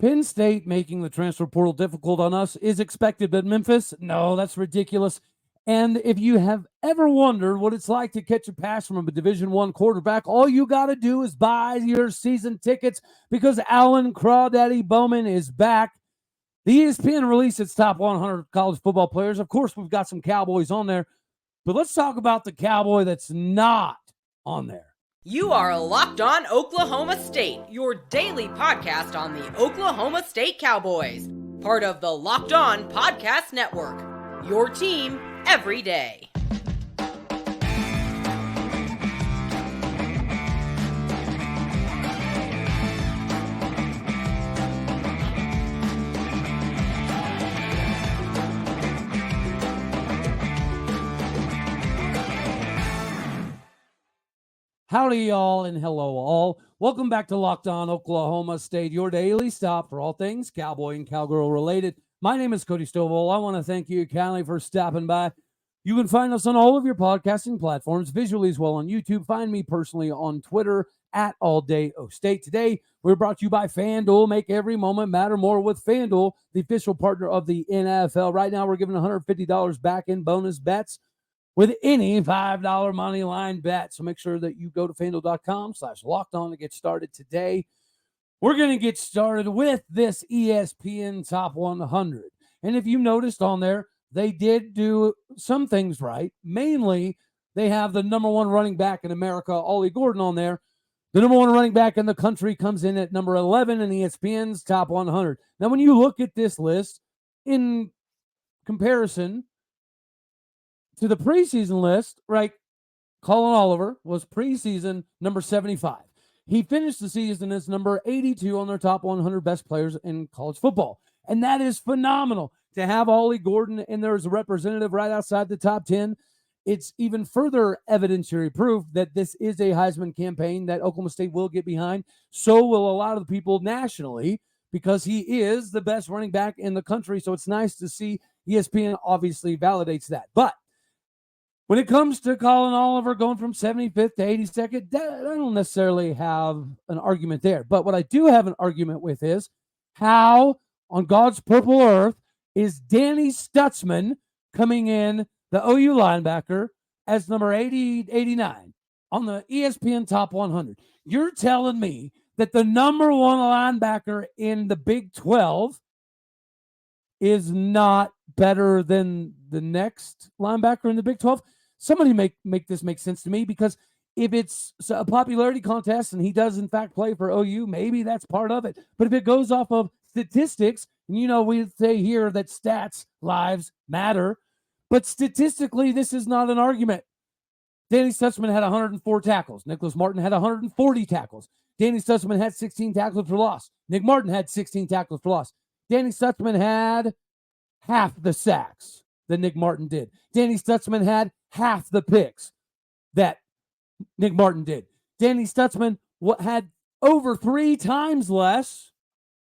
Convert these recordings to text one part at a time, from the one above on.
Penn State making the transfer portal difficult on us is expected, but Memphis, no, that's ridiculous. And if you have ever wondered what it's like to catch a pass from a Division I quarterback, all you got to do is buy your season tickets because Allen Crawdaddy Bowman is back. The ESPN released its top 100 college football players. Of course, we've got some Cowboys on there, but let's talk about the Cowboy that's not on there. You are Locked On Oklahoma State, your daily podcast on the Oklahoma State Cowboys. Part of the Locked On Podcast Network, your team every day. Howdy, y'all, and hello, all. Welcome back to Locked On Oklahoma State, your daily stop for all things Cowboy and Cowgirl related. My name is Cody Stovall. I want to thank you kindly for stopping by. You can find us on all of your podcasting platforms, visually as well on YouTube. Find me personally on Twitter at AllDayOState. Today, we're brought to you by FanDuel. Make every moment matter more with FanDuel, the official partner of the NFL. Right now, we're giving $150 back in bonus bets with any $5 money line bet. So make sure that you go to FanDuel.com/lockedon to get started today. We're going to get started with this ESPN Top 100. And if you noticed on there, they did do some things right. Mainly, they have the number one running back in America, Ollie Gordon, on there. The number one running back in the country comes in at number 11 in ESPN's Top 100. Now, when you look at this list in comparison to the preseason list, right, Colin Oliver was preseason number 75. He finished the season as number 82 on their top 100 best players in college football. And that is phenomenal. To have Ollie Gordon in there as a representative right outside the top 10, it's even further evidentiary proof that this is a Heisman campaign that Oklahoma State will get behind. So will a lot of the people nationally, because he is the best running back in the country. So it's nice to see ESPN obviously validates that. But when it comes to Colin Oliver going from 75th to 82nd, I don't necessarily have an argument there. But what I do have an argument with is how on God's purple earth is Danny Stutsman coming in, the OU linebacker, as number 89 on the ESPN Top 100. You're telling me that the number one linebacker in the Big 12 is not better than the next linebacker in the Big 12? Somebody make this make sense to me, because if it's a popularity contest and he does in fact play for OU, maybe that's part of it. But if it goes off of statistics, and you know we say here that stats, lives matter, but statistically this is not an argument. Danny Stutsman had 104 tackles. Nicholas Martin had 140 tackles. Danny Stutsman had 16 tackles for loss. Nick Martin had 16 tackles for loss. Danny Stutsman had half the sacks that Nick Martin did. Danny Stutsman had half the picks that Nick Martin did. Danny Stutsman had over 3 times less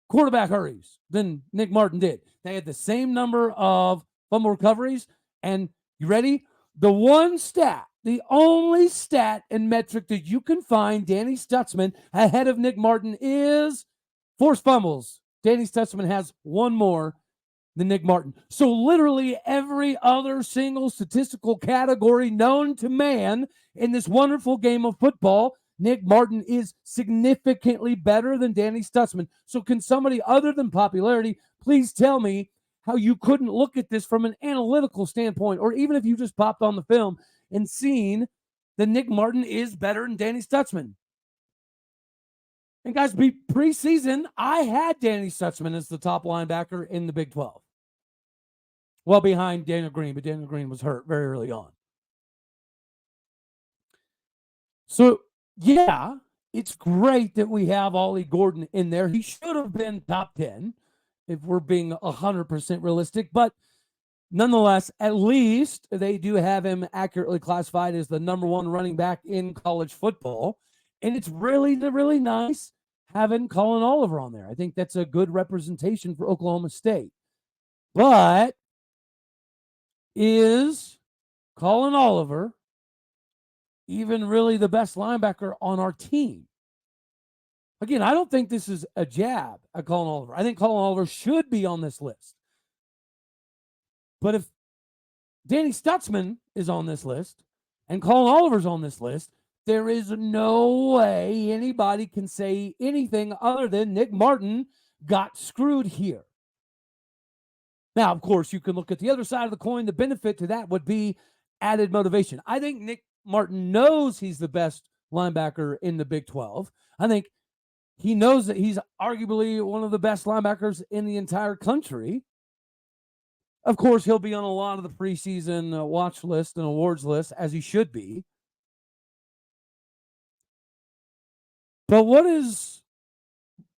quarterback hurries than Nick Martin did. They had the same number of fumble recoveries. And you ready? The one stat, the only stat and metric that you can find Danny Stutsman ahead of Nick Martin is forced fumbles. Danny Stutsman has one more than Nick Martin. So literally every other single statistical category known to man in this wonderful game of football, Nick Martin is significantly better than Danny Stutsman. So can somebody other than popularity please tell me how you couldn't look at this from an analytical standpoint, or even if you just popped on the film and seen that Nick Martin is better than Danny Stutsman? And guys, preseason, I had Danny Stutsman as the top linebacker in the Big 12. Well behind Daniel Green, but Daniel Green was hurt very early on. So, yeah, it's great that we have Ollie Gordon in there. He should have been top 10 if we're being 100% realistic. But nonetheless, at least they do have him accurately classified as the number one running back in college football. And it's really, really nice having Colin Oliver on there. I think that's a good representation for Oklahoma State. But is Colin Oliver even really the best linebacker on our team? Again, I don't think this is a jab at Colin Oliver. I think Colin Oliver should be on this list. But if Danny Stutsman is on this list and Colin Oliver's on this list, there is no way anybody can say anything other than Nick Martin got screwed here. Now, of course, you can look at the other side of the coin. The benefit to that would be added motivation. I think Nick Martin knows he's the best linebacker in the Big 12. I think he knows that he's arguably one of the best linebackers in the entire country. Of course, he'll be on a lot of the preseason watch list and awards list, as he should be. But what is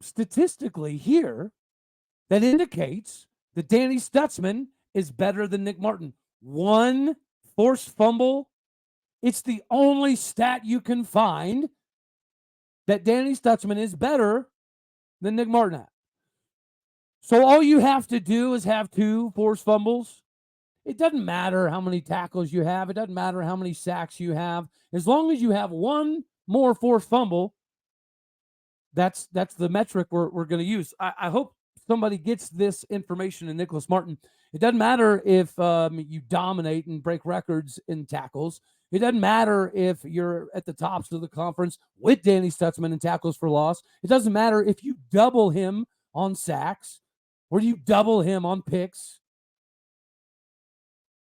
statistically here that indicates that Danny Stutsman is better than Nick Martin? One forced fumble. It's the only stat you can find that Danny Stutsman is better than Nick Martin at. So all you have to do is have 2 forced fumbles. It doesn't matter how many tackles you have. It doesn't matter how many sacks you have. As long as you have 1 more forced fumble, that's the metric we're going to use. I hope somebody gets this information in Nicholas Martin. It doesn't matter if you dominate and break records in tackles. It doesn't matter if you're at the tops of the conference with Danny Stutsman in tackles for loss. It doesn't matter if you double him on sacks or you double him on picks.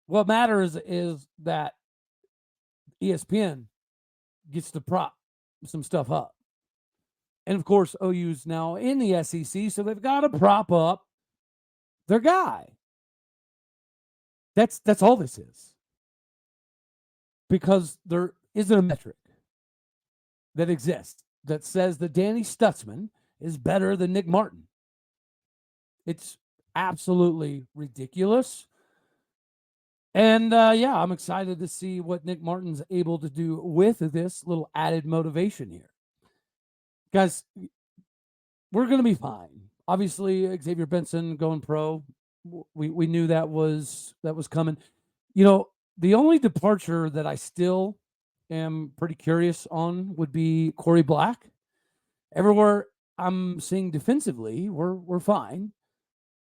What matters is that ESPN gets to prop some stuff up. And, of course, OU's now in the SEC, so they've got to prop up their guy. That's all this is. Because there isn't a metric that exists that says that Danny Stutsman is better than Nick Martin. It's absolutely ridiculous. And, I'm excited to see what Nick Martin's able to do with this little added motivation here. Guys, we're going to be fine. Obviously, Xavier Benson going pro. We knew that was coming. You know, the only departure that I still am pretty curious on would be Corey Black. Everywhere I'm seeing defensively, we're fine.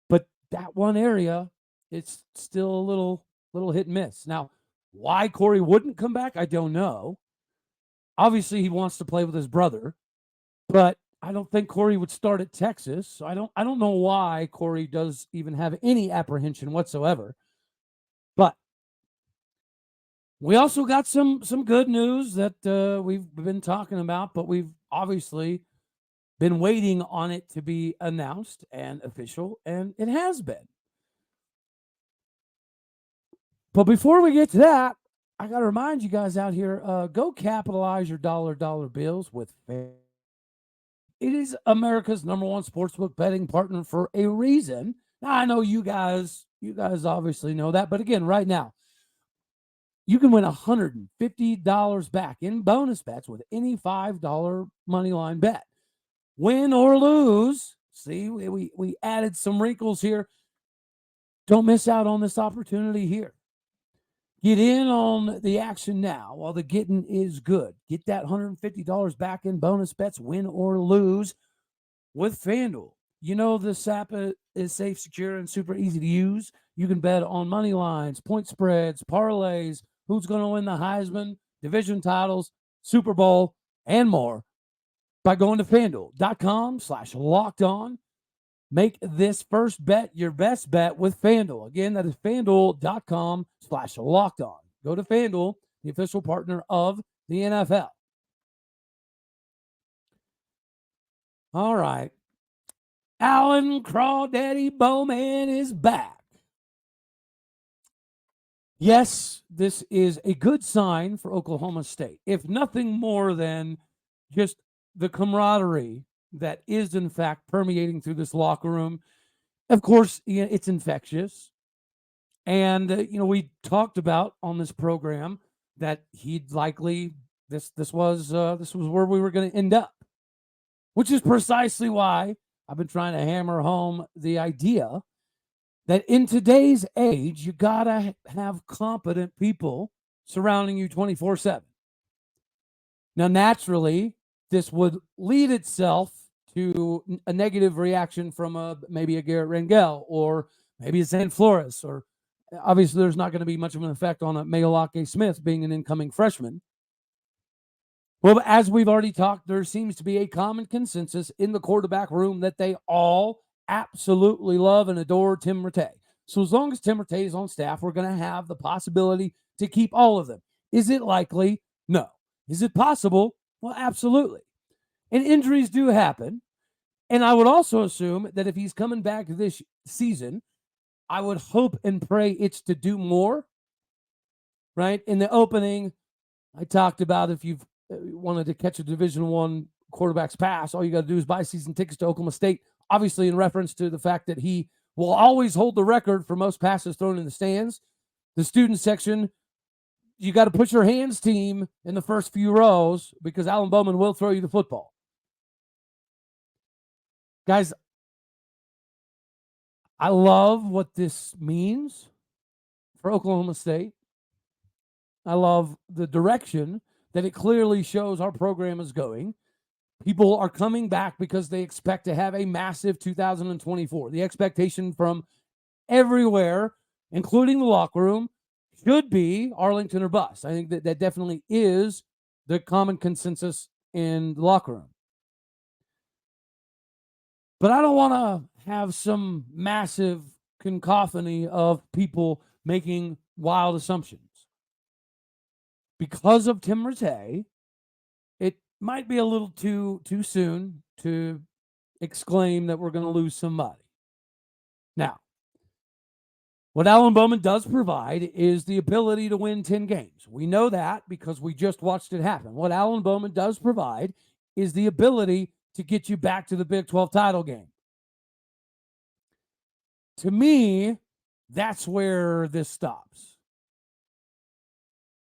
But that one area, it's still a little hit and miss. Now, why Corey wouldn't come back, I don't know. Obviously, he wants to play with his brother. But I don't think Corey would start at Texas. So I don't know why Corey does even have any apprehension whatsoever. But we also got some good news that we've been talking about, but we've obviously been waiting on it to be announced and official, and it has been. But before we get to that, I got to remind you guys out here, go capitalize your dollar bills with FanDuel. It is America's number one sportsbook betting partner for a reason. Now, I know you guys obviously know that, but again, right now, you can win $150 back in bonus bets with any $5 money line bet. Win or lose. See, we added some wrinkles here. Don't miss out on this opportunity here. Get in on the action now while the getting is good. Get that $150 back in bonus bets, win or lose, with FanDuel. You know this app is safe, secure, and super easy to use. You can bet on money lines, point spreads, parlays, who's going to win the Heisman, division titles, Super Bowl, and more by going to FanDuel.com/lockedon. Make this first bet your best bet with FanDuel. Again, that is FanDuel.com/lockedon. Go to FanDuel, the official partner of the NFL. All right. Alan Crawdaddy Bowman is back. Yes, this is a good sign for Oklahoma State, if nothing more than just the camaraderie that is, in fact, permeating through this locker room. Of course, it's infectious. And, we talked about on this program that he'd likely, this was where we were going to end up, which is precisely why I've been trying to hammer home the idea that in today's age, you got to have competent people surrounding you 24/7. Now, naturally, this would lead itself to a negative reaction from maybe a Garrett Rangel or maybe a Zane Flores, or obviously there's not going to be much of an effect on a Mayolake Smith being an incoming freshman. Well, as we've already talked, there seems to be a common consensus in the quarterback room that they all absolutely love and adore Tim Rattay. So as long as Tim Rattay is on staff, we're going to have the possibility to keep all of them. Is it likely? No. Is it possible? Well, absolutely. And injuries do happen. And I would also assume that if he's coming back this season, I would hope and pray it's to do more, right? In the opening, I talked about if you've wanted to catch a Division I quarterback's pass, all you got to do is buy season tickets to Oklahoma State, obviously in reference to the fact that he will always hold the record for most passes thrown in the stands. The student section, you got to put your hands team in the first few rows because Alan Bowman will throw you the football. Guys, I love what this means for Oklahoma State. I love the direction that it clearly shows our program is going. People are coming back because they expect to have a massive 2024. The expectation from everywhere, including the locker room, should be Arlington or bust. I think that definitely is the common consensus in the locker room. But I don't want to have some massive cacophony of people making wild assumptions. Because of Tim Rattay, it might be a little too soon to exclaim that we're going to lose somebody. Now, what Alan Bowman does provide is the ability to win 10 games. We know that because we just watched it happen. What Alan Bowman does provide is the ability to get you back to the Big 12 title game. To me, that's where this stops.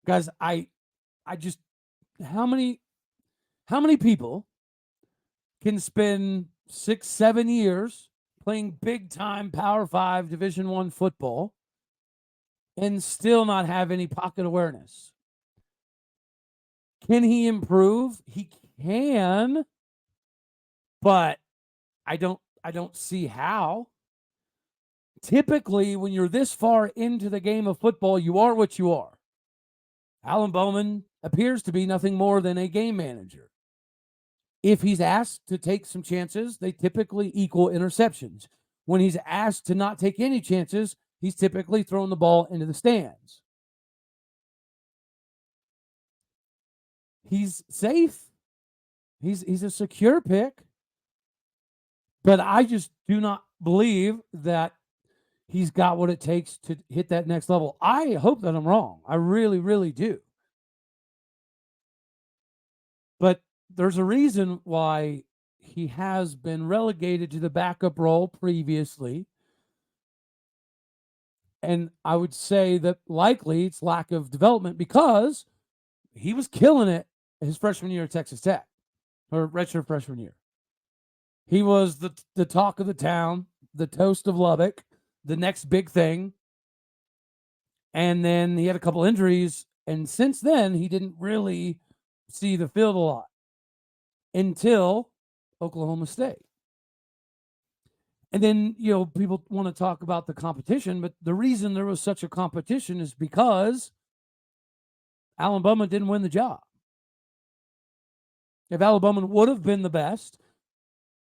Guys, I just, how many people can spend 6-7 years playing big time Power 5 Division I football and still not have any pocket awareness? Can he improve? He can, but I don't see how. Typically, when you're this far into the game of football, you are what you are. Alan Bowman appears to be nothing more than a game manager. If he's asked to take some chances, they typically equal interceptions. When he's asked to not take any chances, he's typically throwing the ball into the stands. He's safe. He's a secure pick. But I just do not believe that he's got what it takes to hit that next level. I hope that I'm wrong. I really, really do. But there's a reason why he has been relegated to the backup role previously. And I would say that likely it's lack of development because he was killing it his freshman year at Texas Tech, or redshirt freshman year. He was the talk of the town, the toast of Lubbock, the next big thing. And then he had a couple injuries. And since then, he didn't really see the field a lot until Oklahoma State. And then, people want to talk about the competition, but the reason there was such a competition is because Alan Bowman didn't win the job. If Alan Bowman would have been the best,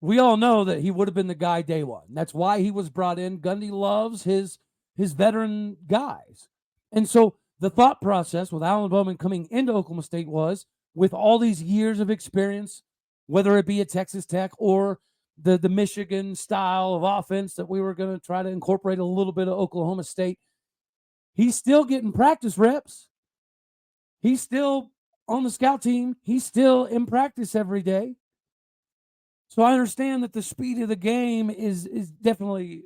we all know that he would have been the guy day one. That's why he was brought in. Gundy loves his veteran guys. And so the thought process with Alan Bowman coming into Oklahoma State was, with all these years of experience, whether it be at Texas Tech or the Michigan style of offense that we were going to try to incorporate a little bit of Oklahoma State, he's still getting practice reps. He's still on the scout team. He's still in practice every day. So I understand that the speed of the game is definitely,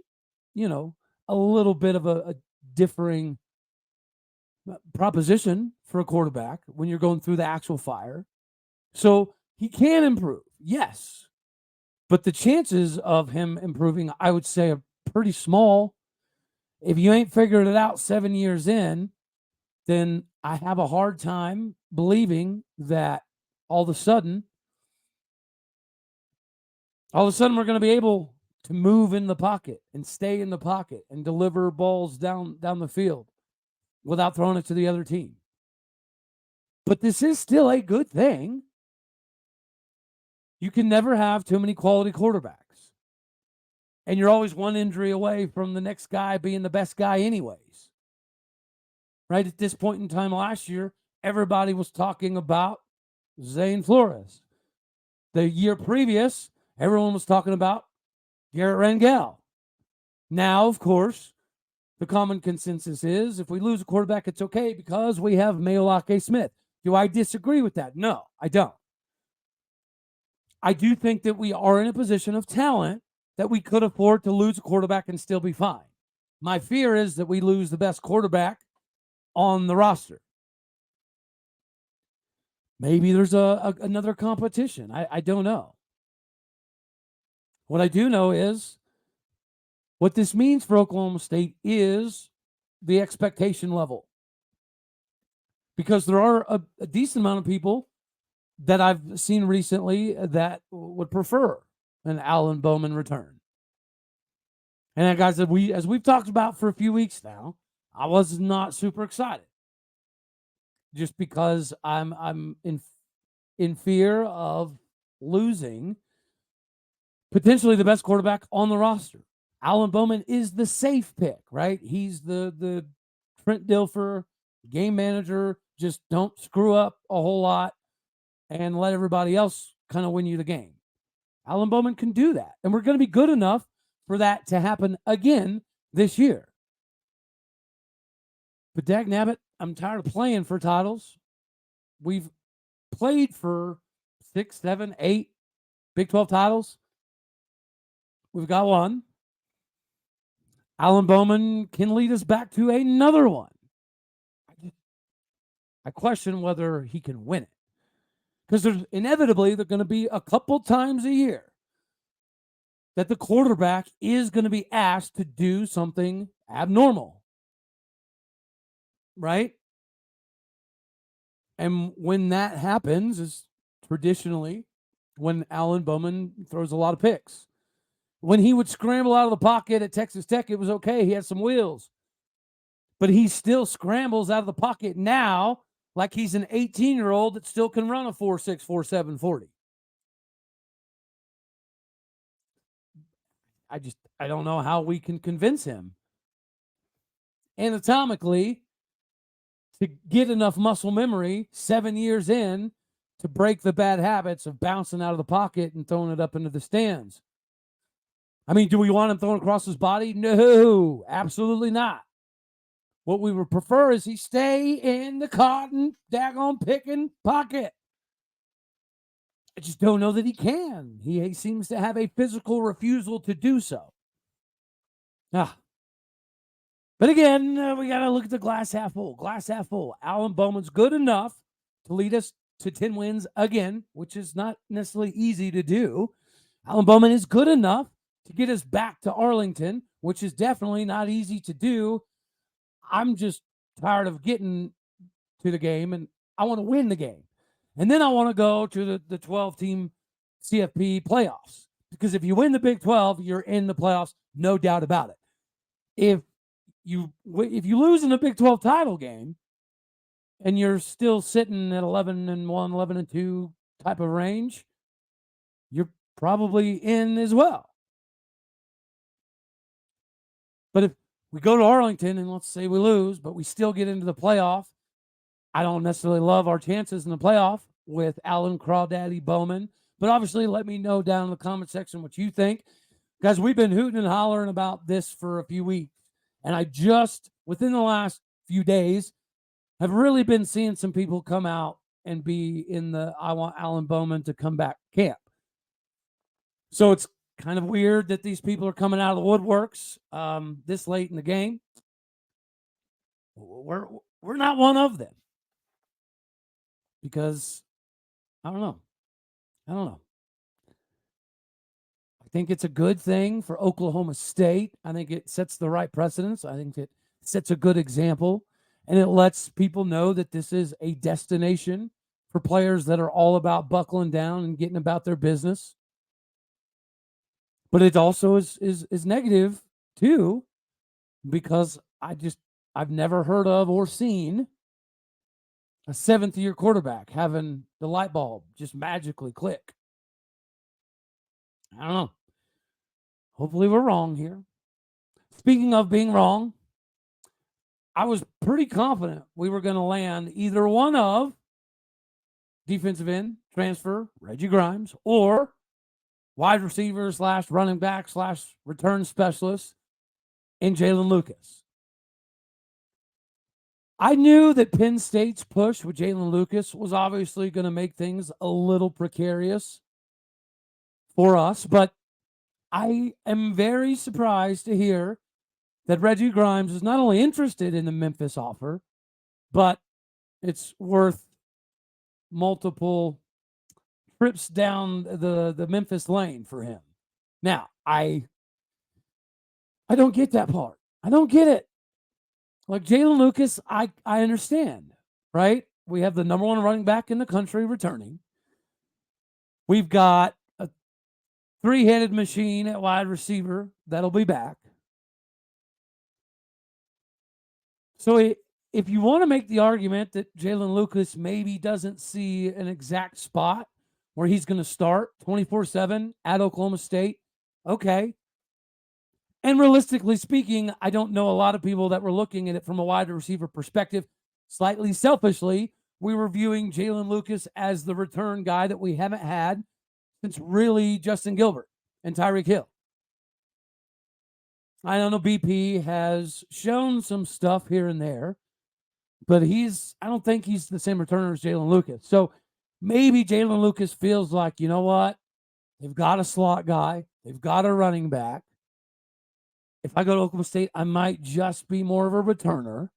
a little bit of a differing proposition for a quarterback when you're going through the actual fire. So he can improve, yes. But the chances of him improving, I would say, are pretty small. If you ain't figured it out 7 years in, then I have a hard time believing that all of a sudden all of a sudden we're going to be able to move in the pocket and stay in the pocket and deliver balls down the field without throwing it to the other team. But this is still a good thing. You can never have too many quality quarterbacks. And you're always one injury away from the next guy being the best guy anyways. Right at this point in time last year, everybody was talking about Zane Flores. The year previous, everyone was talking about Garrett Rangel. Now, of course, the common consensus is if we lose a quarterback, it's okay because we have Maolake Smith. Do I disagree with that? No, I don't. I do think that we are in a position of talent that we could afford to lose a quarterback and still be fine. My fear is that we lose the best quarterback on the roster. Maybe there's another competition. I don't know. What I do know is what this means for Oklahoma State is the expectation level. Because there are a decent amount of people that I've seen recently that would prefer an Alan Bowman return. And guys, as we've talked about for a few weeks now, I was not super excited. Just because I'm in fear of losing potentially the best quarterback on the roster. Alan Bowman is the safe pick, right? He's the Trent Dilfer game manager. Just don't screw up a whole lot and let everybody else kind of win you the game. Alan Bowman can do that. And we're going to be good enough for that to happen again this year. But dag nabbit, I'm tired of playing for titles. We've played for 6, 7, 8 Big 12 titles. We've got one. Alan Bowman can lead us back to another one. I question whether he can win it. Because there's inevitably going to be a couple times a year that the quarterback is going to be asked to do something abnormal. Right? And when that happens is traditionally when Alan Bowman throws a lot of picks. When he would scramble out of the pocket at Texas Tech, it was okay. He had some wheels. But he still scrambles out of the pocket now like he's an 18-year-old that still can run a 4.6, 4.7 40. I don't know how we can convince him anatomically to get enough muscle memory 7 years in to break the bad habits of bouncing out of the pocket and throwing it up into the stands. I mean, do we want him thrown across his body? No, absolutely not. What we would prefer is he stay in the cotton, daggone picking pocket. I just don't know that he can. He seems to have a physical refusal to do so. But again, we got to look at the glass half full. Glass half full. Alan Bowman's good enough to lead us to 10 wins again, which is not necessarily easy to do. Alan Bowman is good enough to get us back to Arlington, which is definitely not easy to do. I'm just tired of getting to the game, and I want to win the game. And then I want to go to the 12-team CFP playoffs. Because if you win the Big 12, you're in the playoffs, no doubt about it. If you lose in the Big 12 title game and you're still sitting at 11-1, 11-2 type of range, you're probably in as well. But if we go to Arlington and let's say we lose, but we still get into the playoff, I don't necessarily love our chances in the playoff with Alan Crawdaddy Bowman. But obviously, let me know down in the comment section what you think. Guys, we've been hooting and hollering about this for a few weeks. And I just, within the last few days, have really been seeing some people come out and be in the I want Alan Bowman to come back camp. So it's kind of weird that these people are coming out of the woodworks this late in the game. We're not one of them. Because, I don't know. I think it's a good thing for Oklahoma State. I think it sets the right precedence. I think it sets a good example. And it lets people know that this is a destination for players that are all about buckling down and getting about their business. But it also is negative too, because I've never heard of or seen a 7th-year quarterback having the light bulb just magically click. I don't know. Hopefully we're wrong here. Speaking of being wrong, I was pretty confident we were going to land either one of defensive end transfer Reggie Grimes or wide receiver / running back / return specialist in Jaylen Lucas. I knew that Penn State's push with Jaylen Lucas was obviously going to make things a little precarious for us, but I am very surprised to hear that Reggie Grimes is not only interested in the Memphis offer, but it's worth multiple trips down the Memphis lane for him. Now, I don't get that part. I don't get it. Like Jaylen Lucas, I understand, right? We have the number one running back in the country returning. We've got a 3-headed machine at wide receiver that'll be back. So if you want to make the argument that Jaylin Lucas maybe doesn't see an exact spot where he's going to start 24/7 at Oklahoma State, okay. And realistically speaking, I don't know a lot of people that were looking at it from a wide receiver perspective. Slightly selfishly, we were viewing Jaylin Lucas as the return guy that we haven't had since really Justin Gilbert and Tyreek Hill. I don't know, BP has shown some stuff here and there, but I don't think he's the same returner as Jaylin Lucas. So maybe Jaylen Lucas feels like, you know what? They've got a slot guy. They've got a running back. If I go to Oklahoma State, I might just be more of a returner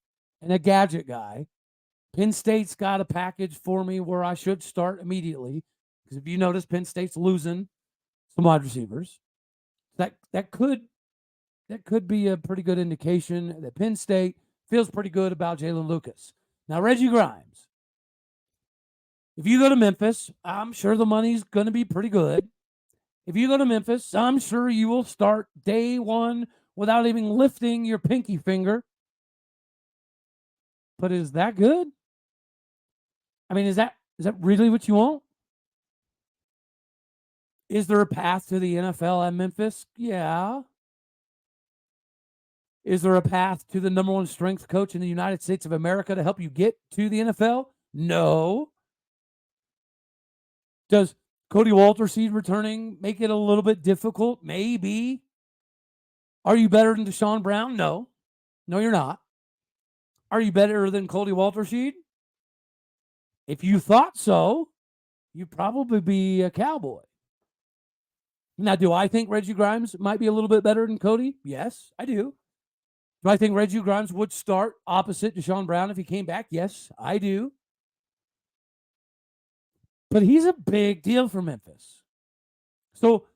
and a gadget guy. Penn State's got a package for me where I should start immediately. Because if you notice, Penn State's losing some wide receivers. That could be a pretty good indication that Penn State feels pretty good about Jaylen Lucas. Now, Reggie Grimes. If you go to Memphis, I'm sure the money's going to be pretty good. If you go to Memphis, I'm sure you will start day one without even lifting your pinky finger. But is that good? I mean, is that really what you want? Is there a path to the NFL at Memphis? Yeah. Is there a path to the number one strength coach in the United States of America to help you get to the NFL? No. Does Cody Walterseed returning make it a little bit difficult? Maybe. Are you better than Deshaun Brown? No. No, you're not. Are you better than Cody Walterseed? If you thought so, you'd probably be a Cowboy. Now, do I think Reggie Grimes might be a little bit better than Cody? Yes, I do. Do I think Reggie Grimes would start opposite Deshaun Brown if he came back? Yes, I do. But he's a big deal for Memphis. So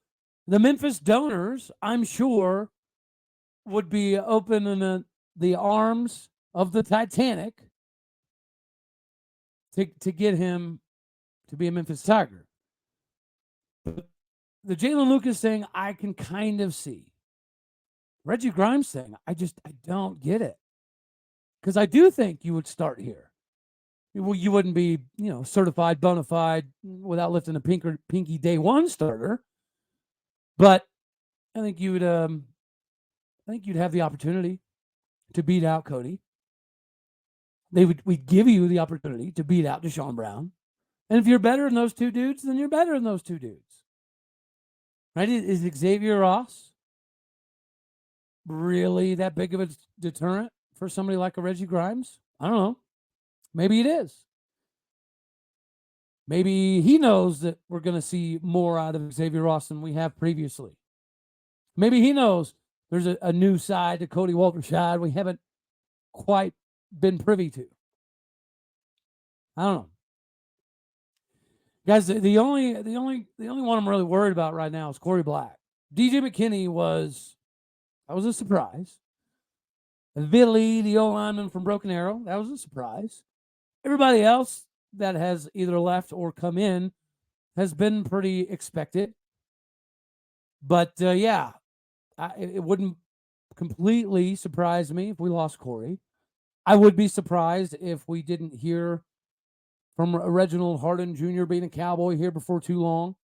the Memphis donors, I'm sure, would be open in the arms of the Titanic to get him to be a Memphis Tiger. But the Jaylen Lucas thing, I can kind of see. Reggie Grimes thing, I don't get it. Because I do think you would start here. Well, you wouldn't be, certified, bona fide, without lifting a pinky day one starter. But I think you'd have the opportunity to beat out Cody. We'd give you the opportunity to beat out Deshaun Brown. And if you're better than those two dudes, then you're better than those two dudes. Right? Is Xavier Ross really that big of a deterrent for somebody like a Reggie Grimes? I don't know. Maybe it is. Maybe he knows that we're going to see more out of Xavier Ross than we have previously. Maybe he knows there's a new side to Cody Walterseed we haven't quite been privy to. I don't know. Guys, the only one I'm really worried about right now is Corey Black. DJ McKinney was a surprise. Villy, the O-lineman from Broken Arrow, that was a surprise. Everybody else that has either left or come in has been pretty expected. But yeah, it wouldn't completely surprise me if we lost Corey. I would be surprised if we didn't hear from Reginald Harden Jr. being a Cowboy here before too long.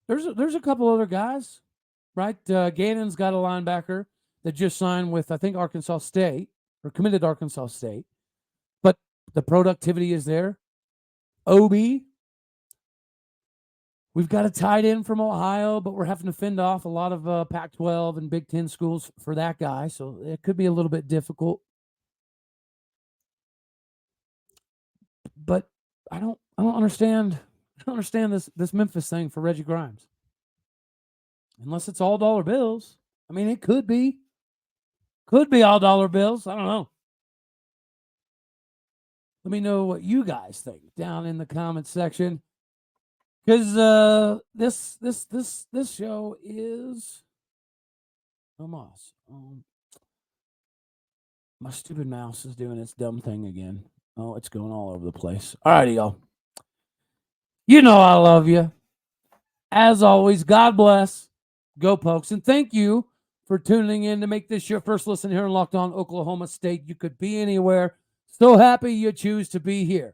There's a couple other guys, right? Gannon's got a linebacker that just signed with, I think, Arkansas State, or committed to Arkansas State. But the productivity is there. Obi. We've got a tight end from Ohio, but we're having to fend off a lot of Pac-12 and Big Ten schools for that guy, so it could be a little bit difficult. But I don't understand. I don't understand this Memphis thing for Reggie Grimes. Unless it's all dollar bills. I mean, it could be. Could be all dollar bills. I don't know. Let me know what you guys think down in the comments section. Because this show is Moss. My stupid mouse is doing its dumb thing again. Oh, it's going all over the place. All righty, y'all. You know I love you. As always, God bless. Go Pokes. And thank you for tuning in to make this your first listen here in Locked On Oklahoma State. You could be anywhere. So happy you choose to be here.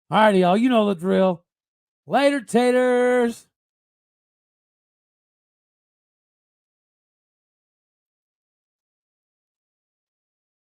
All righty, y'all. You know the drill. Later, taters.